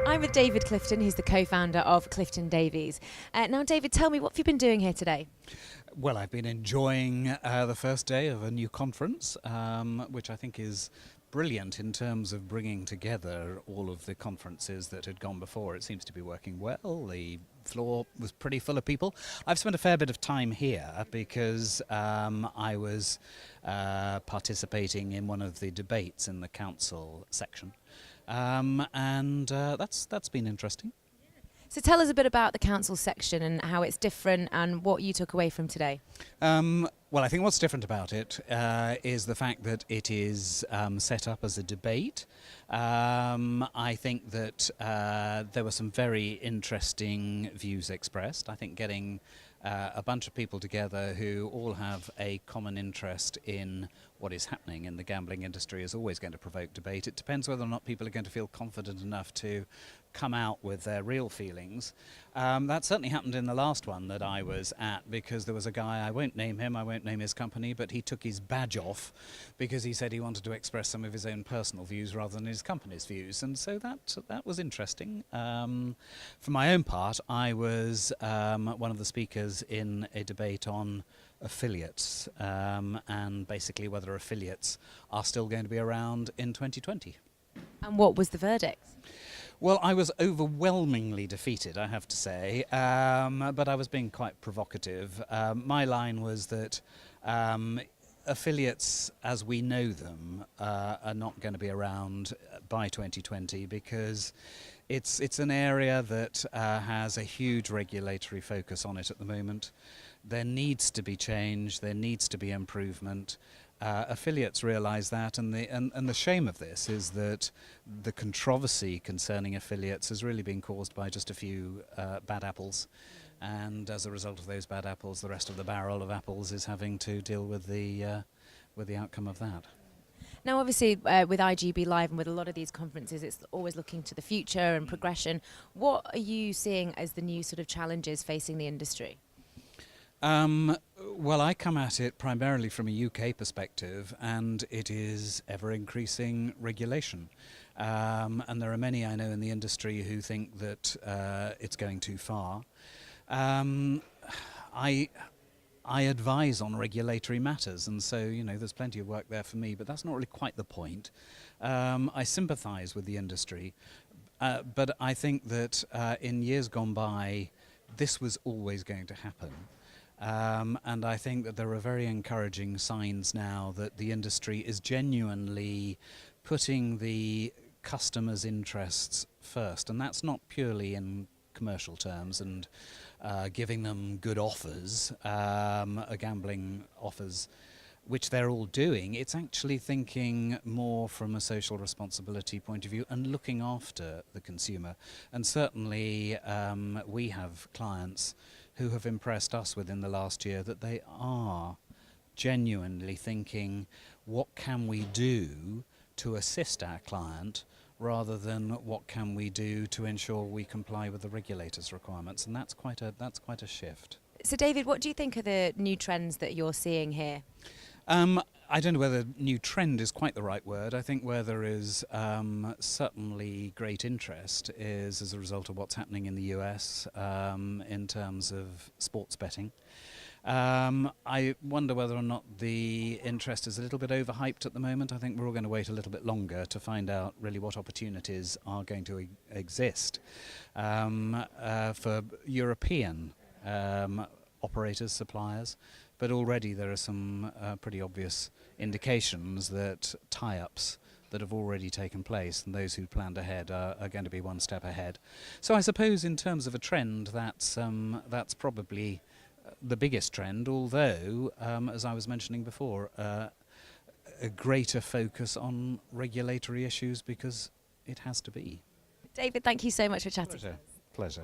I'm with David Clifton, who's the co-founder of Clifton Davies. Now, David, tell me, what have you been doing here today? Well, I've been enjoying the first day of a new conference, which I think is brilliant in terms of bringing together all of the conferences that had gone before. It seems to be working well. The floor was pretty full of people. I've spent a fair bit of time here because I was participating in one of the debates in the council section, and that's been interesting. So tell us a bit about the council section and how it's different and what you took away from today. Well, I think what's different about it is the fact that it is set up as a debate. I think that there were some very interesting views expressed. I think getting a bunch of people together who all have a common interest in what is happening in the gambling industry is always going to provoke debate. It depends whether or not people are going to feel confident enough to come out with their real feelings. That certainly happened in the last one that I was at, because there was a guy, I won't name him, I won't name his company, but he took his badge off because he said he wanted to express some of his own personal views rather than his company's views, and so that was interesting. For my own part, I was one of the speakers in a debate on affiliates, and basically whether affiliates are still going to be around in 2020. And what was the verdict? Well, I was overwhelmingly defeated, I have to say, but I was being quite provocative. My line was that affiliates, as we know them, are not going to be around by 2020 because it's an area that has a huge regulatory focus on it at the moment. There needs to be change, there needs to be improvement. Affiliates realise that, and the shame of this is that the controversy concerning affiliates has really been caused by just a few bad apples, and as a result of those bad apples, the rest of the barrel of apples is having to deal with the outcome of that. Now, obviously, with iGB Live and with a lot of these conferences, it's always looking to the future and progression. What are you seeing as the new sort of challenges facing the industry? Well, I come at it primarily from a UK perspective, and it is ever-increasing regulation. And there are many I know in the industry who think that it's going too far. I advise on regulatory matters, and so, you know, there's plenty of work there for me, but that's not really quite the point. I sympathise with the industry, but I think that in years gone by, this was always going to happen. And I think that there are very encouraging signs now that the industry is genuinely putting the customers' interests first, and that's not purely in commercial terms and giving them good offers, gambling offers, which they're all doing. It's actually thinking more from a social responsibility point of view and looking after the consumer. And certainly we have clients who have impressed us within the last year that they are genuinely thinking, what can we do to assist our client, rather than what can we do to ensure we comply with the regulators' requirements, and that's quite a shift. So, David, what do you think are the new trends that you're seeing here? I don't know whether new trend is quite the right word. I think where there is certainly great interest is as a result of what's happening in the US in terms of sports betting. I wonder whether or not the interest is a little bit overhyped at the moment. I think we're all going to wait a little bit longer to find out really what opportunities are going to exist for European operators, suppliers, but already there are some pretty obvious indications that tie-ups that have already taken place, and those who planned ahead are going to be one step ahead. So I suppose in terms of a trend, that's probably the biggest trend, although, as I was mentioning before, a greater focus on regulatory issues, because it has to be. David, thank you so much for chatting. Pleasure.